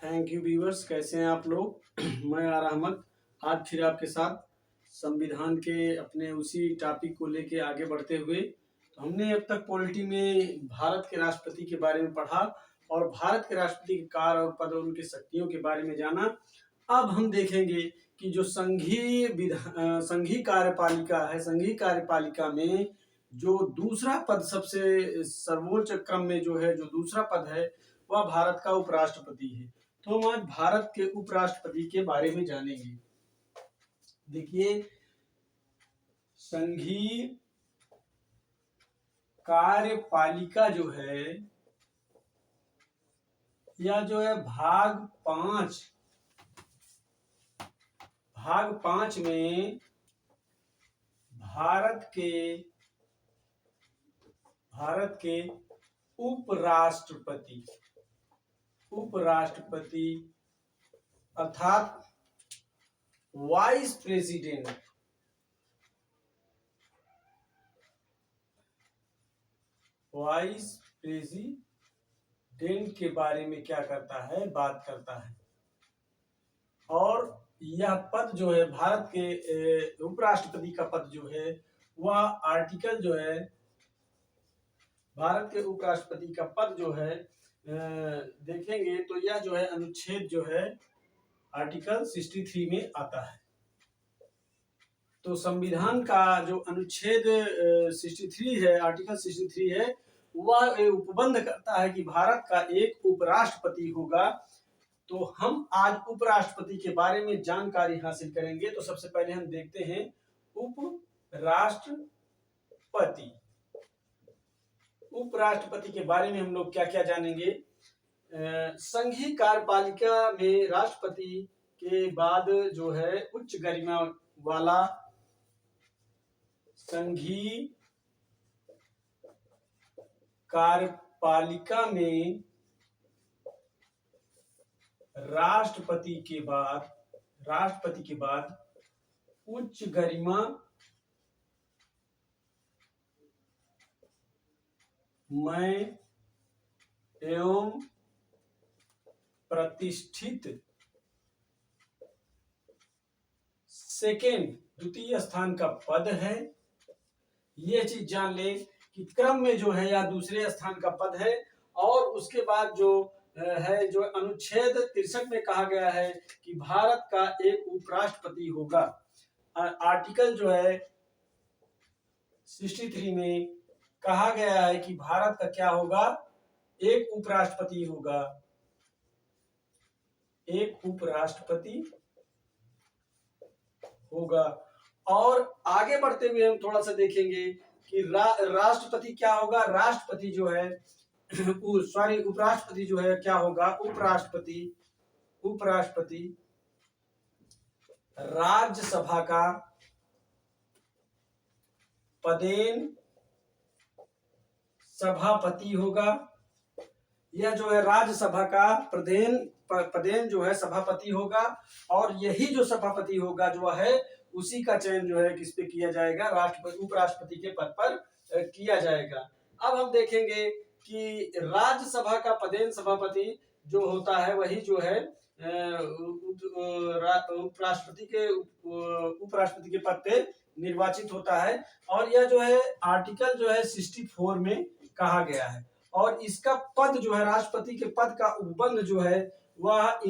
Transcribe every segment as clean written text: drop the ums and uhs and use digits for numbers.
Thank you viewers, कैसे हैं आप लोग। मैं आर अहमद आज फिर आपके साथ संविधान के अपने उसी टॉपिक को लेके आगे बढ़ते हुए। तो हमने अब तक पॉलिटी में भारत के राष्ट्रपति के बारे में पढ़ा और भारत के राष्ट्रपति के कार्य और पद और उनकी शक्तियों के बारे में जाना। अब हम देखेंगे कि जो संघीय कार्यपालिका है, संघीय कार्यपालिका में जो दूसरा पद, सबसे सर्वोच्च क्रम में जो है, जो दूसरा पद है वह भारत का उपराष्ट्रपति है। तो हम आज भारत के उपराष्ट्रपति के बारे में जानेंगे। देखिए, संघीय कार्यपालिका जो है, या जो है भाग 5 में भारत के उपराष्ट्रपति अर्थात वाइस प्रेसिडेंट के बारे में क्या करता है, बात करता है। और यह पद जो है, भारत के उपराष्ट्रपति का पद जो है, वह आर्टिकल जो है, भारत के उपराष्ट्रपति का पद जो है देखेंगे तो यह जो है अनुच्छेद जो है आर्टिकल 63 में आता है। तो संविधान का जो अनुच्छेद 63 है, आर्टिकल 63 है, वह उपबंध करता है कि भारत का एक उपराष्ट्रपति होगा। तो हम आज उपराष्ट्रपति के बारे में जानकारी हासिल करेंगे। तो सबसे पहले हम देखते हैं उपराष्ट्रपति के बारे में हम लोग क्या क्या जानेंगे। संघीय कार्यपालिका में राष्ट्रपति के बाद जो है उच्च गरिमा वाला संघीय कार्यपालिका में राष्ट्रपति के बाद उच्च गरिमा में एवं प्रतिष्ठित द्वितीय स्थान का पद है। यह चीज जान ले कि क्रम में जो है या दूसरे स्थान का पद है। और उसके बाद जो है, जो अनुच्छेद 63 में कहा गया है कि भारत का एक उपराष्ट्रपति होगा। आर्टिकल जो है 63 में कहा गया है कि भारत का क्या होगा, एक उपराष्ट्रपति होगा। और आगे बढ़ते हुए हम थोड़ा सा देखेंगे कि राष्ट्रपति क्या होगा। राष्ट्रपति जो है उपराष्ट्रपति जो है क्या होगा, उपराष्ट्रपति राज्यसभा का पदेन सभापति होगा। यह जो है राज्यसभा का पदेन जो है सभापति होगा। और यही जो सभापति होगा जो है, उसी का चयन जो है किस पे किया जाएगा, उपराष्ट्रपति के पद पर किया जाएगा। अब हम देखेंगे कि राज्यसभा का पदेन सभापति जो होता है, वही जो है उपराष्ट्रपति के पद पे निर्वाचित होता है। और यह जो है आर्टिकल जो है 64 में कहा गया है। और इसका पद जो है, राष्ट्रपति के पद का उपबंध जो है, वह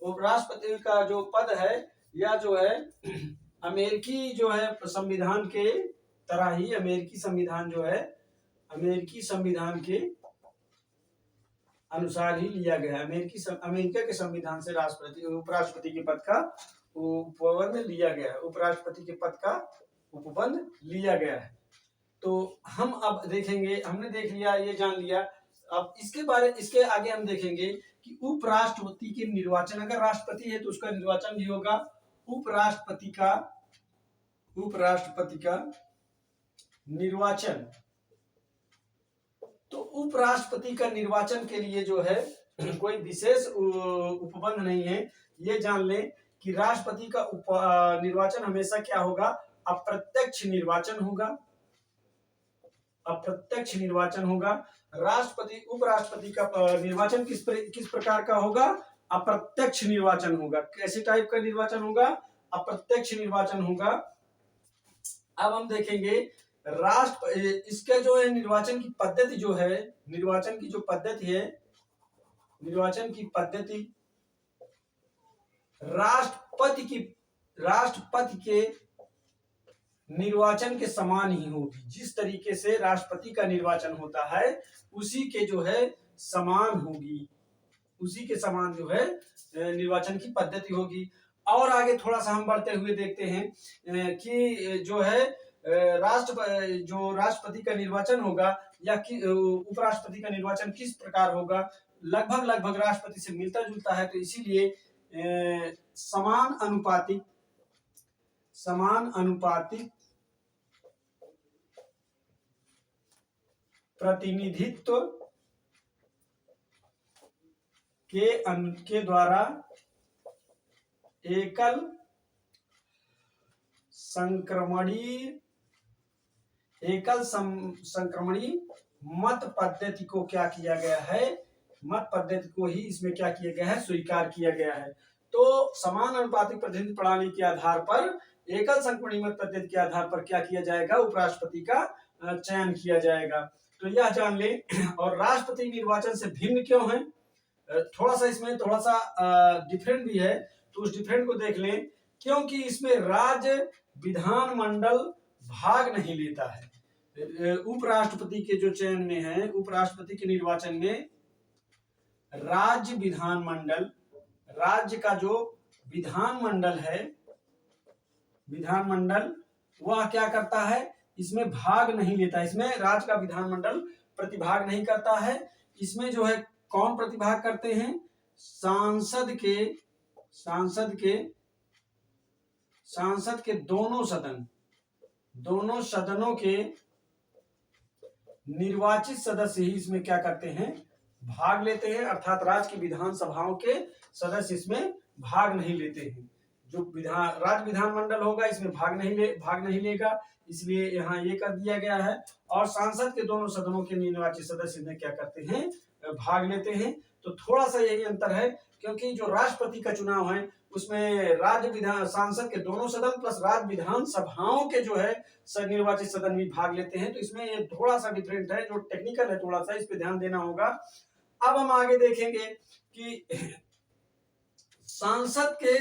राष्ट्रपति का जो पद है, यह जो है अमेरिकी जो है संविधान के तरह ही, अमेरिकी संविधान के अनुसार ही लिया गया है। अमेरिका के संविधान से उपराष्ट्रपति के पद का उपबंध लिया गया है, उपराष्ट्रपति के पद का उपबंध लिया गया है। तो हम अब देखेंगे, हमने देख लिया, ये जान लिया। अब इसके आगे हम देखेंगे कि उपराष्ट्रपति के निर्वाचन, अगर राष्ट्रपति है तो उसका निर्वाचन भी होगा। उपराष्ट्रपति का निर्वाचन, तो उपराष्ट्रपति का निर्वाचन के लिए जो है कोई विशेष उपबंध नहीं है। ये जान लें कि राष्ट्रपति का निर्वाचन हमेशा क्या होगा, अप्रत्यक्ष निर्वाचन होगा। अप्रत्यक्ष निर्वाचन होगा। राष्ट्रपति उपराष्ट्रपति का निर्वाचन किस प्रकार का होगा? अप्रत्यक्ष निर्वाचन होगा। कैसे टाइप का निर्वाचन होगा? अप्रत्यक्ष निर्वाचन होगा। अब हम देखेंगे इसका जो है निर्वाचन की पद्धति जो है, निर्वाचन की जो पद्धति है, निर्वाचन की पद्धति राष्ट्रपति के निर्वाचन के समान ही होगी। जिस तरीके से राष्ट्रपति का निर्वाचन होता है उसी के जो है समान होगी, उसी के समान जो है निर्वाचन की पद्धति होगी। और आगे थोड़ा सा हम बढ़ते हुए देखते हैं कि जो है राष्ट्रपति का निर्वाचन होगा या कि उपराष्ट्रपति का निर्वाचन किस प्रकार होगा, लगभग राष्ट्रपति से मिलता जुलता है। तो इसीलिए समान अनुपातिक प्रतिनिधित्व के द्वारा एकल संक्रमणी मत पद्धति को क्या किया गया है? मत पद्धति को ही इसमें क्या किया गया है? स्वीकार किया गया है। तो समान अनुपातिक प्रतिनिधि प्रणाली के आधार पर एकल संक्रमणी मत पद्धति के आधार पर क्या किया जाएगा? उपराष्ट्रपति का चयन किया जाएगा। तो यह जान ले। और राष्ट्रपति निर्वाचन से भिन्न क्यों है? थोड़ा सा इसमें थोड़ा सा डिफरेंट भी है, तो उस डिफरेंट को देख लें। क्योंकि इसमें राज्य विधानमंडल भाग नहीं लेता है। उपराष्ट्रपति के जो चयन में है, उपराष्ट्रपति के निर्वाचन में राज्य विधानमंडल, राज्य का जो विधानमंडल है, विधानमंडल वह क्या करता है? इसमें भाग नहीं लेता। इसमें राज्य का विधानमंडल प्रतिभाग नहीं करता है। इसमें जो है कौन प्रतिभाग करते हैं? सांसद के दोनों सदनों के निर्वाचित सदस्य ही इसमें क्या करते हैं? भाग लेते हैं। अर्थात राज्य की विधानसभाओं के सदस्य इसमें भाग नहीं लेते हैं। जो राज्य विधानमंडल होगा इसमें भाग नहीं लेगा, इसलिए यहाँ ये कर दिया गया है। और सांसद के दोनों सदनों के निर्वाचित सदस्य में क्या करते हैं? भाग लेते हैं। तो थोड़ा सा यही अंतर है, क्योंकि जो राष्ट्रपति का चुनाव है उसमें सांसद के दोनों सदन प्लस राज्य विधानसभाओं के जो है निर्वाचित सदन भी भाग लेते हैं। तो इसमें ये थोड़ा सा डिफरेंट है, जो टेक्निकल है, थोड़ा सा इस पे ध्यान देना होगा। अब हम आगे देखेंगे कि सांसद के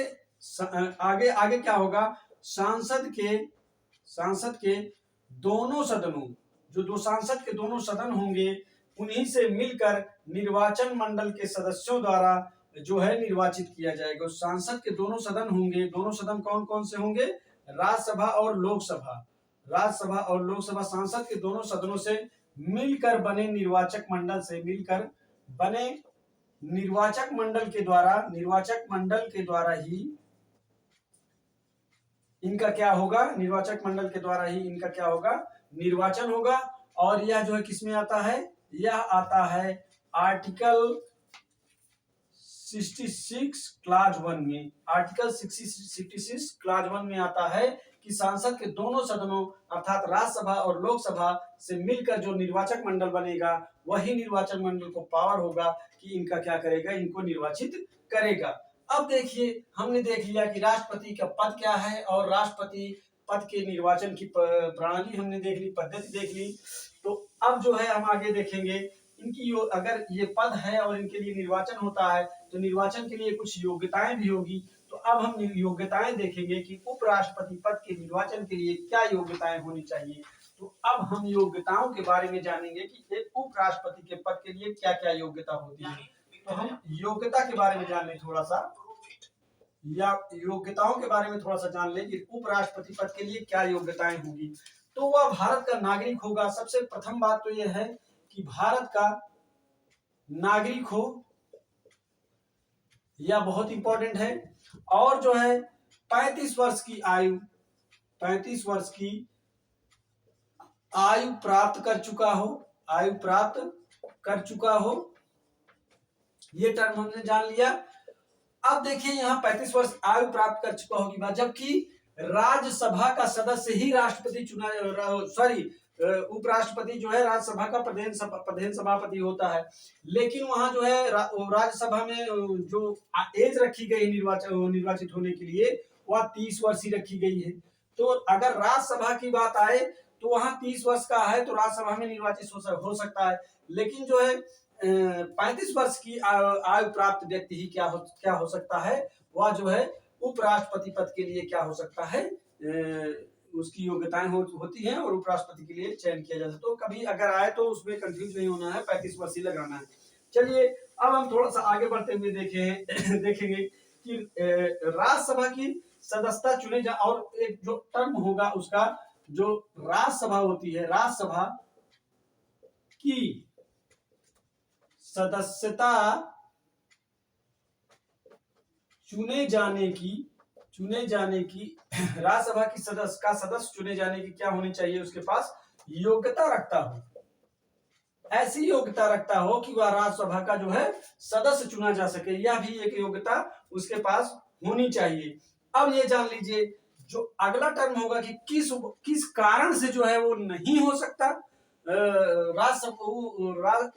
आगे क्या होगा? सांसद के दोनों सदनों, जो दो सांसद के दोनों सदन होंगे उन्हीं से मिलकर निर्वाचन मंडल के सदस्यों द्वारा जो है निर्वाचित किया जाएगा। सांसद के दोनों सदन होंगे। दोनों सदन कौन कौन से होंगे? राज्यसभा और लोकसभा। राज्यसभा और लोकसभा सांसद के दोनों सदनों से मिलकर बने निर्वाचक मंडल के द्वारा ही इनका क्या होगा? निर्वाचक मंडल के द्वारा ही इनका क्या होगा? निर्वाचन होगा। और यह जो है किसमें आता है? यह आता है आर्टिकल 66 क्लाज 1 में। आर्टिकल 66 क्लाज 1 में आता है कि सांसद के दोनों सदनों अर्थात राज्यसभा और लोकसभा से मिलकर जो निर्वाचक मंडल बनेगा वही निर्वाचन मंडल को पावर होगा कि इनका क्या करेगा? इनको निर्वाचित करेगा। अब देखिए, हमने देख लिया कि राष्ट्रपति का पद क्या है और राष्ट्रपति पद के निर्वाचन की प्रणाली हमने देख ली, पद्धति देख ली। तो अब जो है हम आगे देखेंगे इनकी अगर ये पद है और इनके लिए निर्वाचन होता है तो निर्वाचन के लिए कुछ योग्यताएं भी होगी। तो अब हम योग्यताएं देखेंगे कि उपराष्ट्रपति पद के निर्वाचन के लिए क्या योग्यताएं होनी चाहिए। तो अब हम योग्यताओं के बारे में जानेंगे कि एक उपराष्ट्रपति के पद के लिए क्या क्या योग्यता होती है। तो हम योग्यता के बारे में जान लें थोड़ा सा, या योग्यताओं के बारे में थोड़ा सा जान लें कि उपराष्ट्रपति पद के लिए क्या योग्यताएं होगी। तो वह भारत का नागरिक होगा। सबसे प्रथम बात तो यह है कि भारत का नागरिक हो, यह बहुत इंपॉर्टेंट है। और जो है 35 वर्ष की आयु प्राप्त कर चुका हो, ये टर्म हमने जान लिया। अब देखिए यहाँ 35 वर्ष आयु प्राप्त कर चुका हो की बात, जबकि राज्यसभा का सदस्य ही उपराष्ट्रपति जो है राज्यसभा का प्रधान सभापति होता है। लेकिन वहां जो है राज्यसभा में जो एज रखी गई निर्वाचित होने के लिए वह 30 वर्ष ही रखी गई है। तो अगर राज्यसभा की बात आए तो वहां 30 वर्ष का है तो राज्यसभा में निर्वाचित हो सकता है। लेकिन जो है 35 वर्ष की आयु प्राप्त व्यक्ति ही क्या हो सकता है, वह जो है उपराष्ट्रपति पद के लिए क्या हो सकता है, उसकी योग्यताएं होती हैं और उपराष्ट्रपति के लिए चयन किया जाता है। तो कभी अगर आए तो उसमें कंफ्यूज नहीं होना है, 35 वर्ष ही लगाना है। चलिए अब हम थोड़ा सा आगे बढ़ते हुए देखेंगे कि राज्यसभा की सदस्यता चुने जा और एक जो टर्म होगा उसका, जो राज्यसभा होती है, राज्यसभा की सदस्यता चुने जाने की राज्यसभा की सदस्य चुने जाने की क्या होनी चाहिए, उसके पास योग्यता रखता हो, ऐसी योग्यता रखता हो कि वह राज्यसभा का जो है सदस्य चुना जा सके। यह भी एक योग्यता उसके पास होनी चाहिए। अब ये जान लीजिए जो अगला टर्म होगा कि किस कारण से जो है वो नहीं हो सकता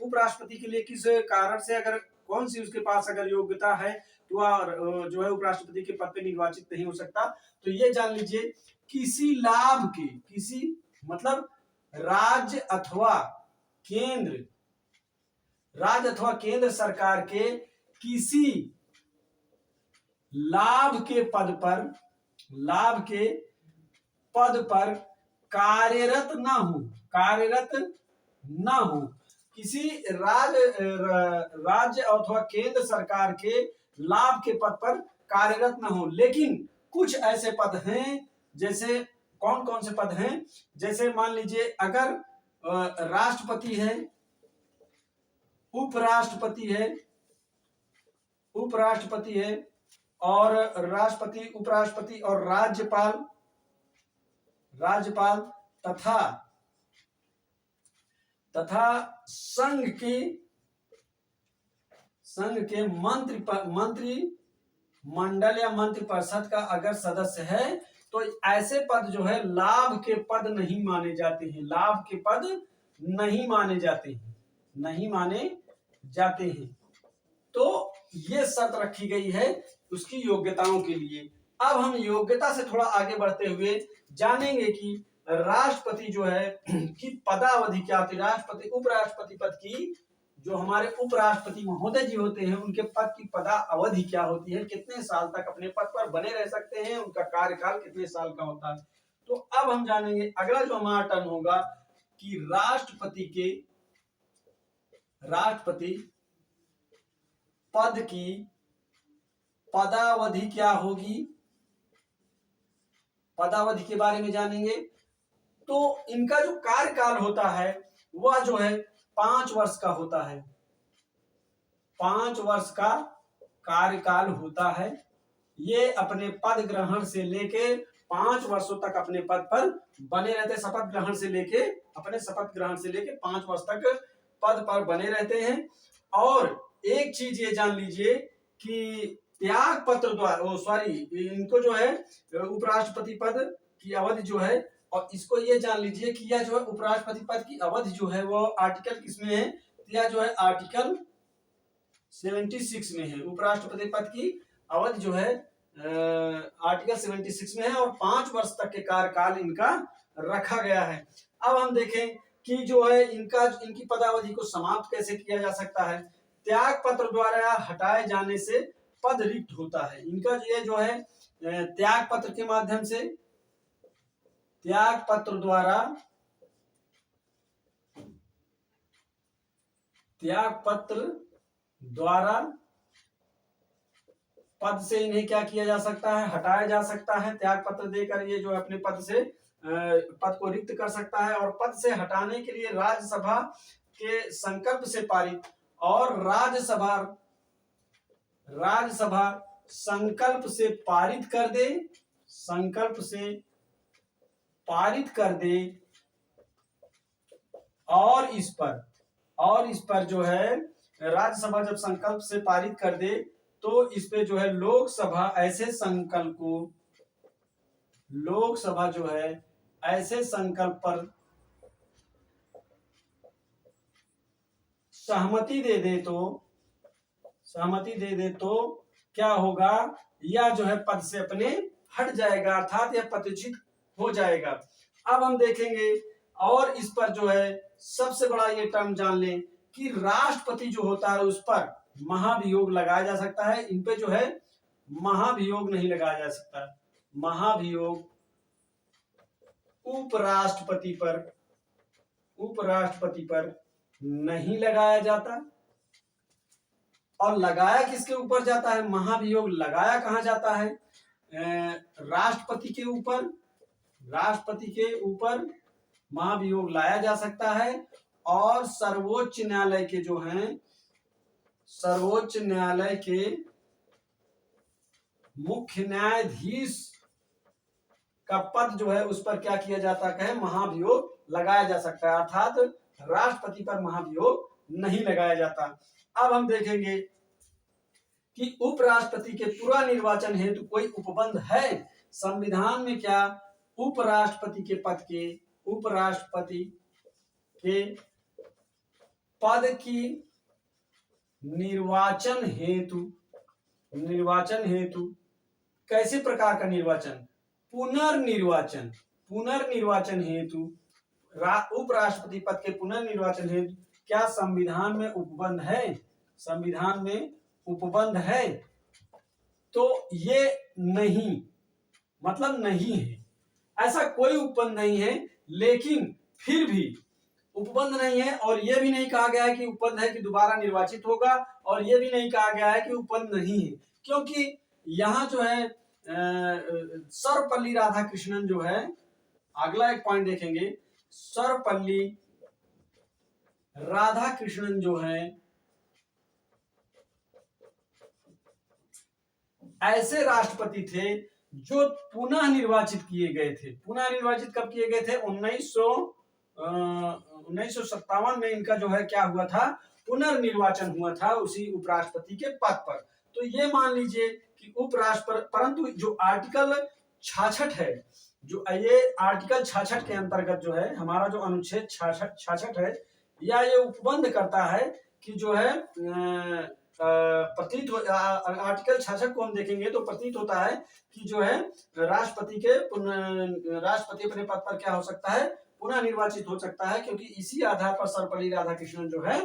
उपराष्ट्रपति के लिए, किस कारण से, अगर कौन सी उसके पास अगर योग्यता है तो वह जो है उपराष्ट्रपति के पद पे निर्वाचित नहीं हो सकता। तो ये जान लीजिए किसी लाभ के, किसी मतलब राज्य अथवा केंद्र सरकार के किसी लाभ के पद पर कार्यरत ना हो, किसी राज्य अथवा केंद्र सरकार के लाभ के पद पर कार्यरत ना हो। लेकिन कुछ ऐसे पद हैं, जैसे कौन कौन से पद हैं, जैसे मान लीजिए अगर राष्ट्रपति है, उपराष्ट्रपति है और राष्ट्रपति, उपराष्ट्रपति और राज्यपाल तथा संघ के मंत्रिमंडल या मंत्रिपरिषद का अगर सदस्य है तो ऐसे पद जो है लाभ के पद नहीं माने जाते हैं, लाभ के पद नहीं माने जाते हैं। तो ये शर्त रखी गई है उसकी योग्यताओं के लिए। अब हम योग्यता से थोड़ा आगे बढ़ते हुए जानेंगे कि राष्ट्रपति जो है की पदावधि क्या होती है। राष्ट्रपति उपराष्ट्रपति पद की, जो हमारे उपराष्ट्रपति महोदय जी होते हैं, उनके पद की पदा अवधि क्या होती है, कितने साल तक अपने पद पर बने रह सकते हैं, उनका कार्यकाल कितने साल का होता है। तो अब हम जानेंगे अगला जो हमारा टर्म होगा कि राष्ट्रपति पद की पदावधि क्या होगी, पदावधि के बारे में जानेंगे। तो इनका जो कार्यकाल होता है वह जो है 5 वर्ष का होता है, 5 वर्ष का कार्यकाल होता है। ये अपने पद ग्रहण से लेके 5 वर्षों तक अपने पद पर बने रहते हैं, शपथ ग्रहण से लेके 5 वर्ष तक पद पर बने रहते हैं। और एक चीज ये जान लीजिए कि त्याग पत्र द्वारा इनको जो है उपराष्ट्रपति पद की अवधि जो है, और इसको ये जान लीजिए कि यह जो है उपराष्ट्रपति पद की अवधि जो है वो आर्टिकल किसमें है, यह जो है आर्टिकल 76 में है। उपराष्ट्रपति पद की अवधि जो है आर्टिकल 76 में है और 5 वर्ष तक के कार्यकाल इनका रखा गया है। अब हम देखें कि जो है इनकी पदावधि को समाप्त कैसे किया जा सकता है। त्याग पत्र द्वारा हटाए जाने से पद रिक्त होता है। इनका ये जो है त्याग पत्र के माध्यम से, त्याग पत्र द्वारा पद से इन्हें क्या किया जा सकता है, हटाया जा सकता है। त्याग पत्र देकर ये जो अपने पद को रिक्त कर सकता है। और पद से हटाने के लिए राज्यसभा के संकल्प से पारित, और राज्यसभा संकल्प से पारित कर दे, और इस पर जो है राज्यसभा जब संकल्प से पारित कर दे तो इस पे जो है लोकसभा जो है ऐसे संकल्प पर सहमति दे दे तो क्या होगा, या जो है पद से अपने हट जाएगा, अर्थात यह पदच्युत हो जाएगा। अब हम देखेंगे और इस पर जो है सबसे बड़ा ये टर्म जान लें कि राष्ट्रपति जो होता है उस पर महाभियोग लगाया जा सकता है, इन पे जो है महाभियोग नहीं लगाया जा सकता। महाभियोग उपराष्ट्रपति पर नहीं लगाया जाता। और लगाया किसके ऊपर जाता है, महाभियोग लगाया कहां जाता है, राष्ट्रपति के ऊपर महाभियोग लाया जा सकता है। और सर्वोच्च न्यायालय के जो हैं, सर्वोच्च न्यायालय के मुख्य न्यायाधीश का पद जो है उस पर क्या किया जाता है, महाभियोग लगाया जा सकता है, अर्थात राष्ट्रपति पर महाभियोग नहीं लगाया जाता। अब हम देखेंगे कि उपराष्ट्रपति के पूरा निर्वाचन हेतु कोई उपबंध है संविधान में क्या, उपराष्ट्रपति के पद की निर्वाचन हेतु कैसे प्रकार का निर्वाचन, पुनर्निर्वाचन हेतु उपराष्ट्रपति पद के पुनर्निर्वाचन हेतु क्या संविधान में उपबंध है, संविधान में उपबंध है। तो ये नहीं, मतलब नहीं है, ऐसा कोई उपबंध नहीं है। लेकिन फिर भी उपबंध नहीं है, और यह भी नहीं कहा गया है कि उपबंध है कि दोबारा निर्वाचित होगा, और यह भी नहीं कहा गया है कि उपबंध नहीं है, क्योंकि यहाँ जो है सर्वपल्ली राधाकृष्णन जो है, अगला एक पॉइंट देखेंगे, सर्वपल्ली राधाकृष्णन जो है ऐसे राष्ट्रपति थे जो पुनः निर्वाचित किए गए थे। पुनः निर्वाचित कब किए गए थे, 1957 में इनका जो है क्या हुआ था, पुनर्निर्वाचन हुआ था उसी उपराष्ट्रपति के पद पर। तो ये मान लीजिए कि उपराष्ट्रपति, परंतु जो आर्टिकल 66 है, जो ये आर्टिकल 66 के अंतर्गत जो है हमारा जो अनुच्छेद 66 है, या ये उपबंध करता है कि जो है प्रतीत आर्टिकल 66 को हम देखेंगे तो प्रतीत होता है कि जो है राष्ट्रपति अपने पद पर क्या हो सकता है, पुनः निर्वाचित हो सकता है, क्योंकि इसी आधार पर सर्वपल्ली राधाकृष्णन जो है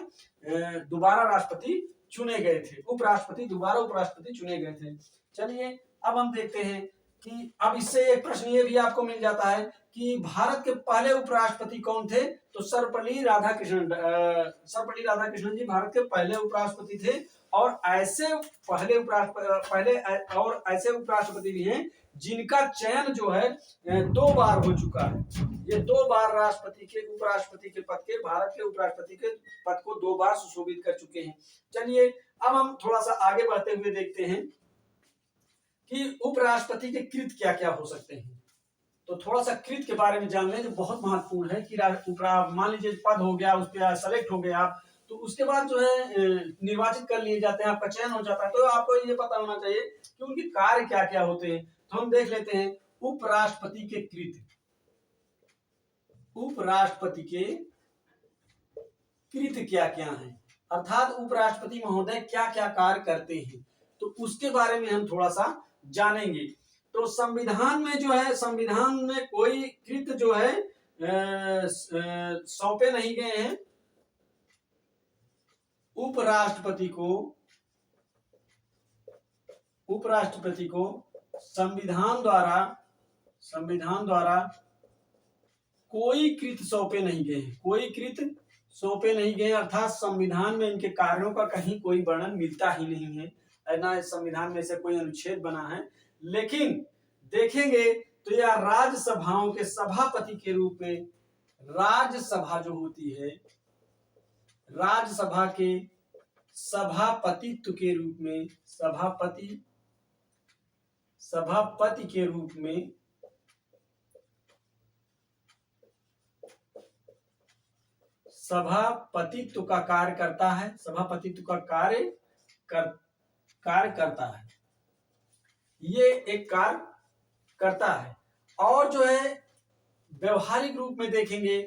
दोबारा राष्ट्रपति चुने गए थे, दोबारा उपराष्ट्रपति चुने गए थे। चलिए अब हम देखते हैं कि अब इससे एक प्रश्न ये भी आपको मिल जाता है कि भारत के पहले उपराष्ट्रपति कौन थे, तो सर्वपल्ली राधाकृष्णन जी भारत के पहले उपराष्ट्रपति थे। और ऐसे ऐसे उपराष्ट्रपति भी हैं जिनका चयन जो है 2 बार हो चुका है। ये 2 बार उपराष्ट्रपति के पद के, भारत के उपराष्ट्रपति के पद को 2 बार सुशोभित कर चुके हैं। चलिए अब हम थोड़ा सा आगे बढ़ते हुए देखते हैं कि उपराष्ट्रपति के कृत क्या क्या हो सकते हैं। तो थोड़ा सा कृत के बारे में जान लें, जो बहुत महत्वपूर्ण है कि मान लीजिए पद हो गया, उस पर सेलेक्ट हो गए आप, तो उसके बाद जो है निर्वाचित कर लिए जाते हैं, आपका चयन हो जाता है, तो आपको ये पता होना चाहिए कि उनके कार्य क्या क्या होते हैं। तो हम देख लेते हैं उपराष्ट्रपति के कृत। उपराष्ट्रपति के कृत क्या क्या है, अर्थात उपराष्ट्रपति महोदय क्या क्या कार्य करते हैं, तो उसके बारे में हम थोड़ा सा जानेंगे। तो संविधान में जो है, संविधान में कोई कृत जो है सौंपे नहीं गए हैं। उपराष्ट्रपति को संविधान द्वारा कोई कृत सौंपे नहीं गए, अर्थात संविधान में इनके कार्यों का कहीं कोई वर्णन मिलता ही नहीं है, ना संविधान में से कोई अनुच्छेद बना है। लेकिन देखेंगे तो यह राज्यसभाओं के सभापति के रूप में, राज्यसभा जो होती है, राज्यसभा के सभापतित्व के रूप में, सभापति के रूप में सभापतित्व का कार्य करता है, सभापतित्व का कार्य करता है, ये एक कार्य करता है। और जो है व्यवहारिक रूप में देखेंगे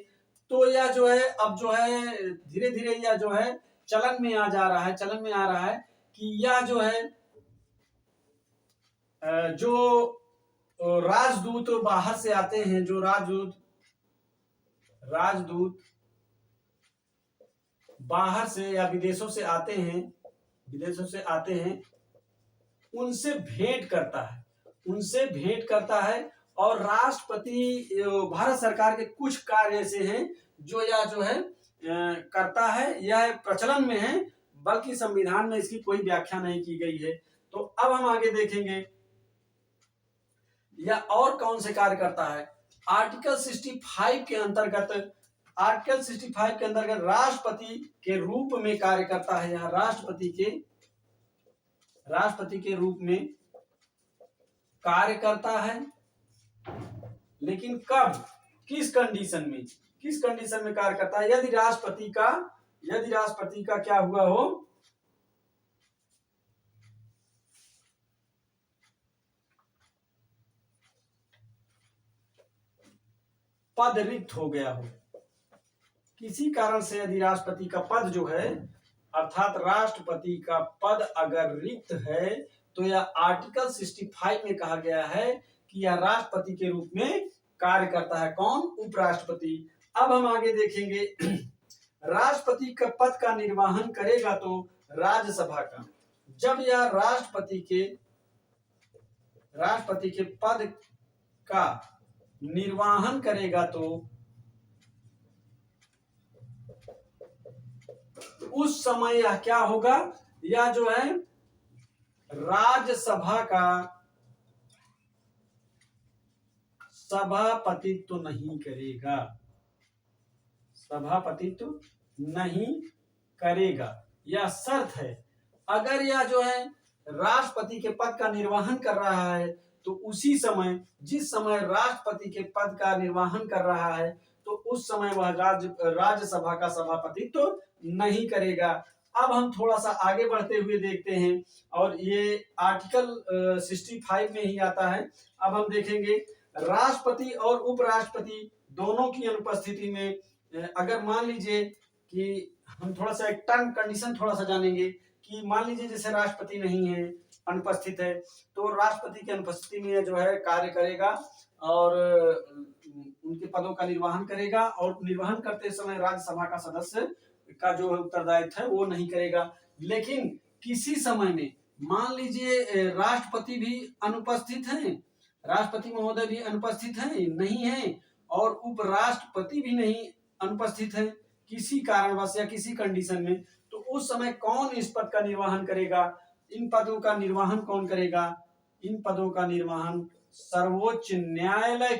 तो यह जो है अब जो है धीरे धीरे यह जो है चलन में आ जा रहा है, चलन में आ रहा है कि यह जो है जो राजदूत बाहर से आते हैं, जो राजदूत बाहर से या विदेशों से आते हैं, उनसे भेंट करता है और राष्ट्रपति भारत सरकार के कुछ कार्य ऐसे हैं जो या जो है करता है, यह प्रचलन में है, बल्कि संविधान में इसकी कोई व्याख्या नहीं की गई है। तो अब हम आगे देखेंगे या और कौन से कार्य करता है। आर्टिकल 65 के अंतर्गत राष्ट्रपति के रूप में कार्य करता है। यहाँ राष्ट्रपति के रूप में कार्य करता है, लेकिन कब, किस कंडीशन में कार्य करता है? यदि राष्ट्रपति का क्या हुआ हो, पद रिक्त हो गया हो, किसी कारण से यदि राष्ट्रपति का पद जो है, अर्थात राष्ट्रपति का पद अगर रिक्त है, तो यह आर्टिकल 65 में कहा गया है कि यह राष्ट्रपति के रूप में कार्य करता है। कौन? उपराष्ट्रपति। अब हम आगे देखेंगे राष्ट्रपति का पद का निर्वहन करेगा तो राज्यसभा का। जब यह राष्ट्रपति के पद का निर्वहन करेगा तो उस समय यह क्या होगा? यह जो है राज्यसभा का सभापतित्व नहीं करेगा, यह शर्त है। अगर यह जो है राष्ट्रपति के पद का निर्वहन कर रहा है तो उसी समय, जिस समय राष्ट्रपति के पद का निर्वहन कर रहा है, तो उस समय वह राज्यसभा का सभापतित्व नहीं करेगा। अब हम थोड़ा सा आगे बढ़ते हुए देखते हैं, और ये आर्टिकल 65 में ही आता है। अब हम देखेंगे राष्ट्रपति और उपराष्ट्रपति दोनों की अनुपस्थिति में, अगर मान लीजिए कि हम थोड़ा सा एक टर्म कंडीशन थोड़ा सा जानेंगे कि मान लीजिए जैसे राष्ट्रपति नहीं है, अनुपस्थित है, तो राष्ट्रपति की अनुपस्थिति में जो है कार्य करेगा और उनके पदों का निर्वहन करेगा, और निर्वहन करते समय राज्यसभा का सदस्य का जो उत्तरदायित्व है वो नहीं करेगा। लेकिन किसी समय में मान लीजिए राष्ट्रपति भी अनुपस्थित हैं, राष्ट्रपति महोदय भी अनुपस्थित हैं, नहीं है, और उपराष्ट्रपति भी नहीं अनुपस्थित है किसी कारणवश या किसी कंडीशन में, तो उस समय कौन इस पद का निर्वहन करेगा? इन पदों का निर्वहन कौन करेगा? इन पदों का निर्वहन सर्वोच्च न्यायालय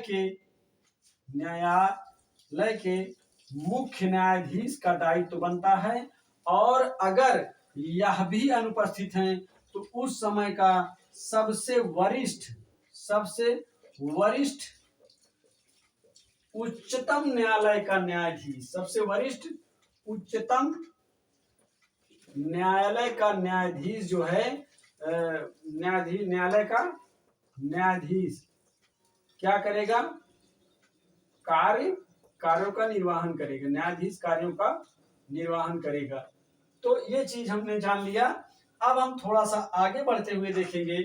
के मुख्य न्यायाधीश का दायित्व बनता है। और अगर यह भी अनुपस्थित हैं तो उस समय का सबसे वरिष्ठ उच्चतम न्यायालय का न्यायाधीश, सबसे वरिष्ठ उच्चतम न्यायालय का न्यायाधीश जो है, न्यायालय का न्यायाधीश क्या करेगा? कार्यों का निर्वहन करेगा, न्यायाधीश कार्यों का निर्वहन करेगा। तो ये चीज हमने जान लिया। अब हम थोड़ा सा आगे बढ़ते हुए देखेंगे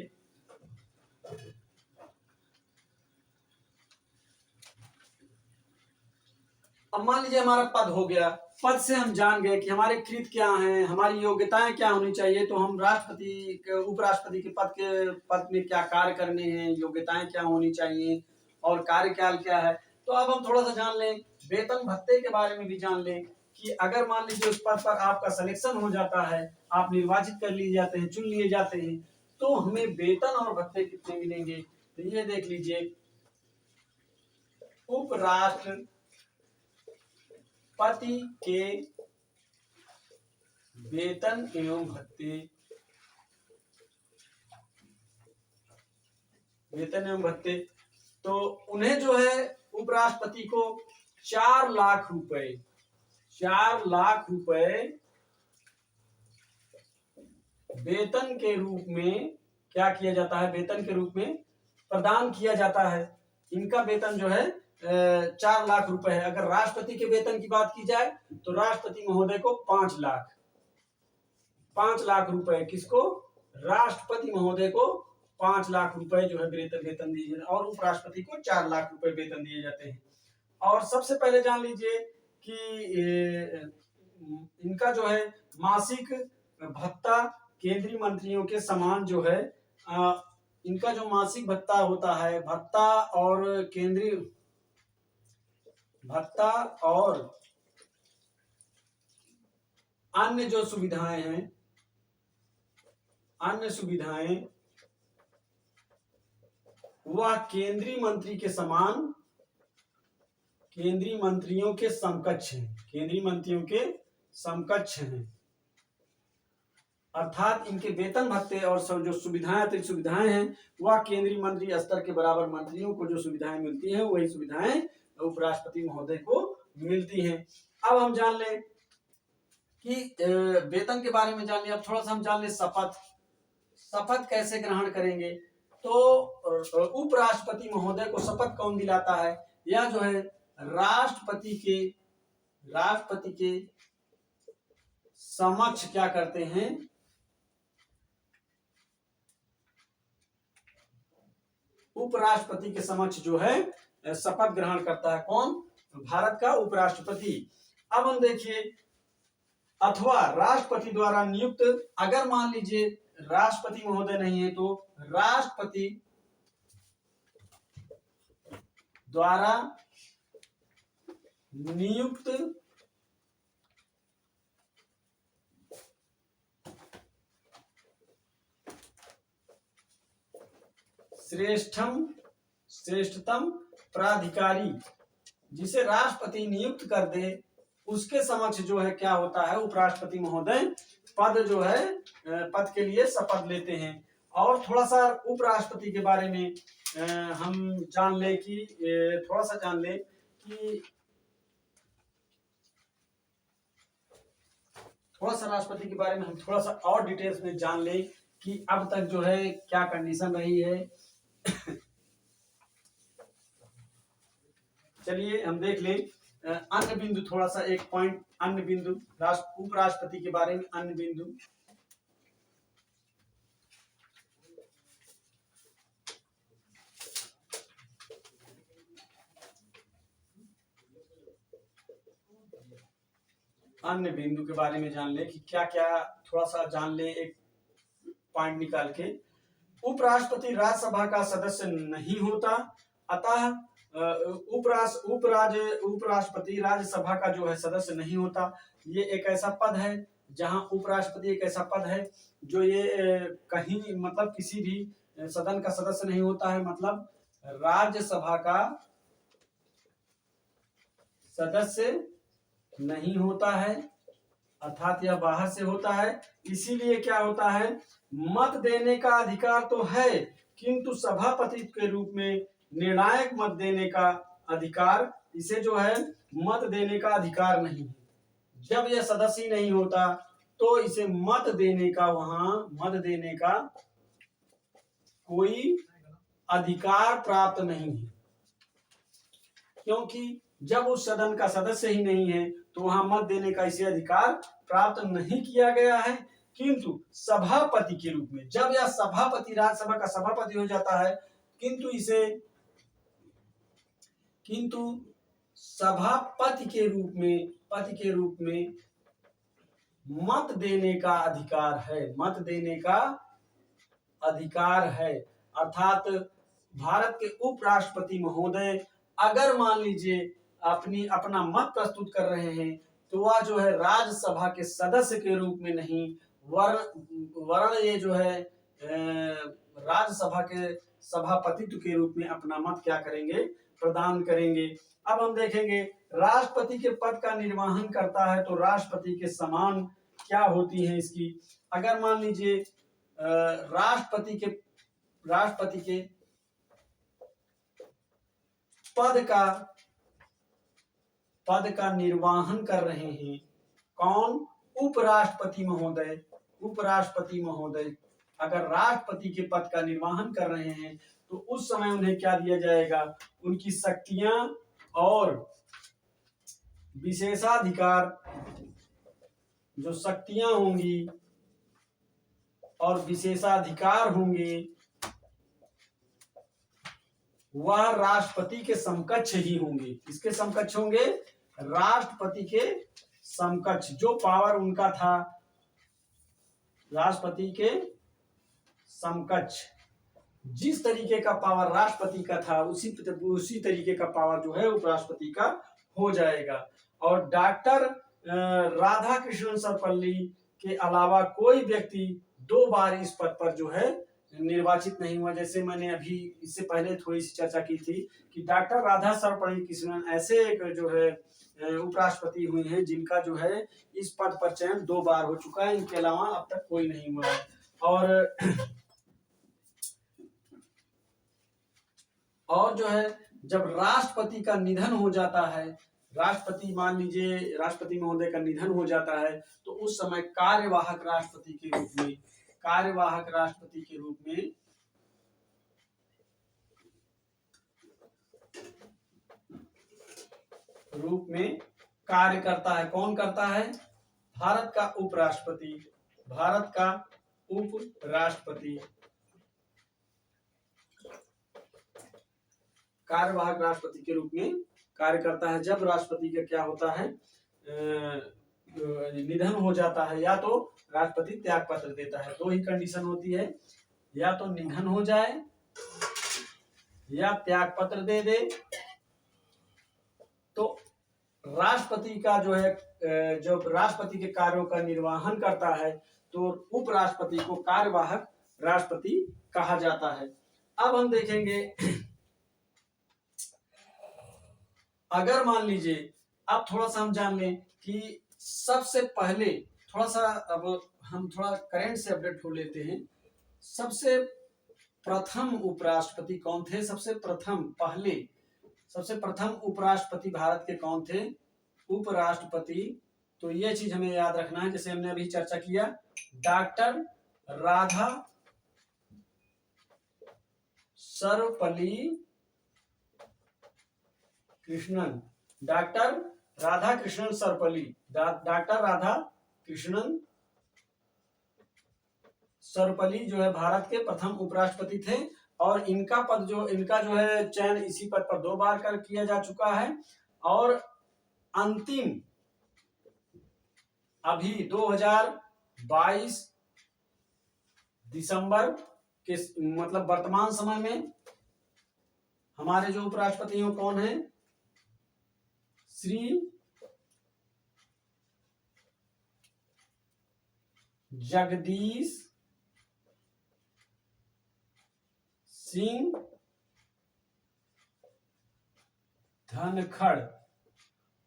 अब मान लीजिए हमारा पद हो गया, पद से हम जान गए कि हमारे कृत क्या हैं, हमारी योग्यताएं क्या होनी चाहिए, तो हम उपराष्ट्रपति के पद में क्या कार्य करने हैं, योग्यताएं क्या होनी चाहिए और कार्यकाल क्या है। तो अब हम थोड़ा सा जान लें, वेतन भत्ते के बारे में भी जान लें कि अगर मान लीजिए उस पद पर आपका सिलेक्शन हो जाता है, आप निर्वाचित कर लिए जाते हैं, चुन लिए जाते हैं, तो हमें वेतन और भत्ते कितने मिलेंगे? तो ये देख लीजिए, उपराष्ट्रपति के वेतन एवं भत्ते, तो उन्हें जो है उपराष्ट्रपति को 4 लाख रुपए वेतन के रूप में क्या किया जाता है? वेतन के रूप में प्रदान किया जाता है। इनका वेतन जो है 4 लाख रुपए है। अगर राष्ट्रपति के वेतन की बात की जाए तो राष्ट्रपति महोदय को 5 लाख, 5 लाख रुपए किसको? राष्ट्रपति महोदय को 5 लाख रुपए जो है वेतन दिए जाते हैं और उपराष्ट्रपति को 4 लाख रुपए वेतन दिए जाते हैं। और सबसे पहले जान लीजिए कि इनका जो है मासिक भत्ता केंद्रीय मंत्रियों के समान जो है, इनका जो मासिक भत्ता होता है, भत्ता और केंद्रीय भत्ता और अन्य जो सुविधाएं हैं, अन्य सुविधाएं वह केंद्रीय मंत्री के समान केंद्रीय मंत्रियों के समकक्ष हैं, केंद्रीय मंत्रियों के समकक्ष हैं। अर्थात इनके वेतन भत्ते और जो सुविधाएं, अतिरिक्त सुविधाएं हैं, वह केंद्रीय मंत्री स्तर के बराबर मंत्रियों को जो सुविधाएं मिलती हैं वही सुविधाएं उपराष्ट्रपति महोदय को मिलती हैं। अब हम जान लें कि वेतन के बारे में जान लिया। अब थोड़ा सा हम जान लें शपथ कैसे ग्रहण करेंगे। तो उपराष्ट्रपति महोदय को शपथ कौन दिलाता है? यह जो है राष्ट्रपति के समक्ष क्या करते हैं? उपराष्ट्रपति के समक्ष जो है शपथ ग्रहण करता है। कौन? भारत का उपराष्ट्रपति। अब हम देखिए, अथवा राष्ट्रपति द्वारा नियुक्त, अगर मान लीजिए राष्ट्रपति महोदय नहीं है तो राष्ट्रपति द्वारा नियुक्त श्रेष्ठतम प्राधिकारी, जिसे राष्ट्रपति नियुक्त कर दे, उसके समक्ष जो है क्या होता है? उपराष्ट्रपति महोदय पद के लिए शपथ लेते हैं। और थोड़ा सा उपराष्ट्रपति के बारे में हम जान ले कि थोड़ा सा जान ले कि थोड़ा सा राष्ट्रपति के बारे में हम थोड़ा सा और डिटेल्स में जान ले कि अब तक जो है क्या कंडीशन रही है। चलिए हम देख लें अन्य बिंदु, थोड़ा सा एक पॉइंट, अन्य बिंदु उपराष्ट्रपति के बारे में। अन्य बिंदु, अन्य बिंदु के बारे में जान ले कि क्या क्या, थोड़ा सा जान ले एक पॉइंट निकाल के। उपराष्ट्रपति राज्यसभा का सदस्य नहीं होता, अतः उपराष्ट्रपति राज्यसभा का जो है सदस्य नहीं होता। ये एक ऐसा पद है जहां उपराष्ट्रपति एक ऐसा पद है जो ये कहीं मतलब किसी भी सदन का सदस्य नहीं होता है, मतलब राज्यसभा का सदस्य नहीं होता है, अर्थात यह बाहर से होता है। इसीलिए क्या होता है? मत देने का अधिकार तो है, किंतु सभापति के रूप में निर्णायक मत देने का अधिकार, इसे जो है मत देने का अधिकार नहीं है। जब यह सदस्य ही नहीं होता तो इसे मत देने का कोई अधिकार प्राप्त नहीं है, क्योंकि जब उस सदन का सदस्य ही नहीं है तो वहां मत देने का इसे अधिकार प्राप्त नहीं किया गया है। किंतु सभापति के रूप में, जब यह सभापति राज्यसभा का सभापति हो जाता है, किंतु सभापति के रूप में मत देने का अधिकार है, मत देने का अधिकार है। अर्थात भारत के उपराष्ट्रपति महोदय अगर मान लीजिए अपना मत प्रस्तुत कर रहे हैं तो वह जो है राज्यसभा के सदस्य के रूप में नहीं, वर्ण ये जो है राज्यसभा के सभापतित्व के रूप में अपना मत क्या करेंगे? प्रदान करेंगे। अब हम देखेंगे राष्ट्रपति के पद का निर्वहन करता है तो राष्ट्रपति के समान क्या होती है इसकी। अगर मान लीजिए राष्ट्रपति के पद का निर्वहन कर रहे हैं कौन? उपराष्ट्रपति महोदय अगर राष्ट्रपति के पद का निर्वहन कर रहे हैं तो उस समय उन्हें क्या दिया जाएगा? उनकी शक्तियां और विशेषाधिकार, जो शक्तियां होंगी और विशेषाधिकार होंगे वह राष्ट्रपति के समकक्ष ही होंगे। किसके समकक्ष होंगे? राष्ट्रपति के समकक्ष। जो पावर उनका था राष्ट्रपति के समकक्ष, जिस तरीके का पावर राष्ट्रपति का था उसी तरीके का पावर जो है उपराष्ट्रपति का हो जाएगा। और डॉक्टर राधा कृष्णन सर्वपल्ली के अलावा कोई व्यक्ति 2 बार इस पद पर जो है निर्वाचित नहीं हुआ। जैसे मैंने अभी इससे पहले थोड़ी सी चर्चा की थी कि डॉक्टर राधा सर्वपल्ली कृष्णन ऐसे एक जो है उपराष्ट्रपति हुए हैं जिनका जो है इस पद पर चयन 2 बार हो चुका है। इनके अलावा अब तक कोई नहीं हुआ है। और जो है जब राष्ट्रपति का निधन हो जाता है, राष्ट्रपति मान लीजिए राष्ट्रपति महोदय का निधन हो जाता है, तो उस समय कार्यवाहक राष्ट्रपति के रूप में कार्य करता है। कौन करता है? भारत का उपराष्ट्रपति कार्यवाहक राष्ट्रपति के रूप में कार्य करता है। जब राष्ट्रपति का क्या होता है, निधन हो जाता है, या तो राष्ट्रपति त्याग पत्र देता है। 2 ही कंडीशन होती है, या तो निधन हो जाए या त्याग पत्र दे दे। तो राष्ट्रपति का जो है जब राष्ट्रपति के कार्यों का निर्वहन करता है तो उपराष्ट्रपति को कार्यवाहक राष्ट्रपति कहा जाता है। अब हम देखेंगे, अगर मान लीजिए अब थोड़ा सा हम जान लें कि सबसे पहले थोड़ा सा अब हम थोड़ा करंट से अपडेट हो लेते हैं। सबसे प्रथम उपराष्ट्रपति कौन थे? सबसे प्रथम उपराष्ट्रपति भारत के कौन थे? उपराष्ट्रपति, तो ये चीज हमें याद रखना है, जैसे हमने अभी चर्चा किया, डॉक्टर राधा सर्वपल्ली कृष्णन। डॉक्टर राधा कृष्णन सर्वपल्ली जो है भारत के प्रथम उपराष्ट्रपति थे। और इनका जो है चयन इसी पद पर 2 बार कर किया जा चुका है। और अंतिम अभी 2022 दिसंबर के मतलब वर्तमान समय में हमारे जो उपराष्ट्रपति हैं कौन है? श्री जगदीश सिंह धनखड़।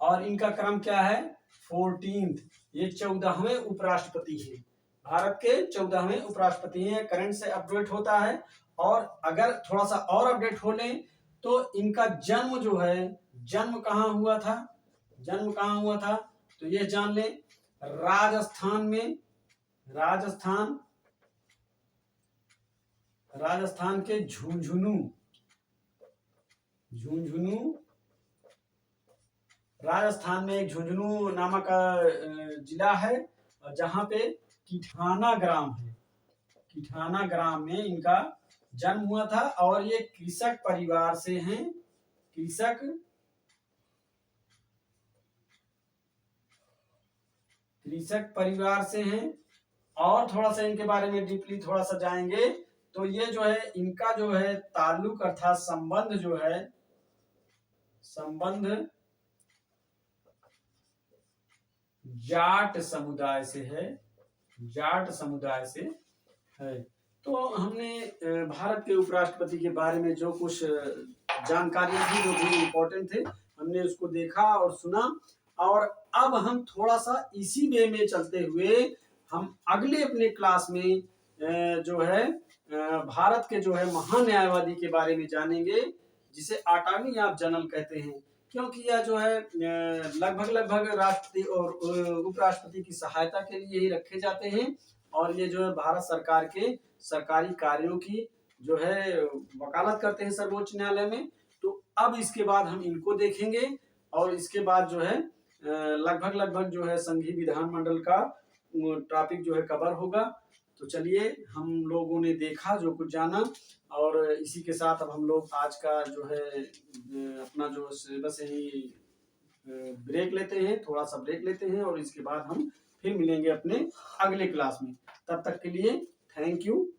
और इनका क्रम क्या है? 14th। ये 14वें उपराष्ट्रपति हैं, भारत के 14वें उपराष्ट्रपति हैं। करंट से अपडेट होता है। और अगर थोड़ा सा और अपडेट हो लें तो इनका जन्म जो है, जन्म कहाँ हुआ था तो ये जान लें, राजस्थान के झुंझुनू राजस्थान में एक झुंझुनू नामक जिला है, जहां पे किठाना ग्राम में इनका जन्म हुआ था। और ये कृषक परिवार से हैं। और थोड़ा सा इनके बारे में डीपली थोड़ा सा जाएंगे तो ये जो है इनका जो है ताल्लुक अर्थात संबंध जाट समुदाय से है। तो हमने भारत के उपराष्ट्रपति के बारे में जो कुछ जानकारियां थी, जो भी इम्पोर्टेंट थे, हमने उसको देखा और सुना। और अब हम थोड़ा सा इसी वे में चलते हुए हम अगले अपने क्लास में जो है भारत के जो है महान न्यायवादी के बारे में जानेंगे, जिसे अटॉर्नी ऑफ जनरल कहते हैं। क्योंकि यह जो है लगभग राष्ट्रपति और उपराष्ट्रपति की सहायता के लिए ही रखे जाते हैं। और ये जो है भारत सरकार के सरकारी कार्यों की जो है वकालत करते हैं सर्वोच्च न्यायालय में। तो अब इसके बाद हम इनको देखेंगे और इसके बाद जो है लगभग जो है संघीय विधानमंडल का टॉपिक जो है कवर होगा। तो चलिए, हम लोगों ने देखा जो कुछ जाना, और इसी के साथ अब हम लोग आज का जो है अपना जो सिलेबस यही ब्रेक लेते हैं, थोड़ा सा ब्रेक लेते हैं, और इसके बाद हम फिर मिलेंगे अपने अगले क्लास में। तब तक के लिए थैंक यू।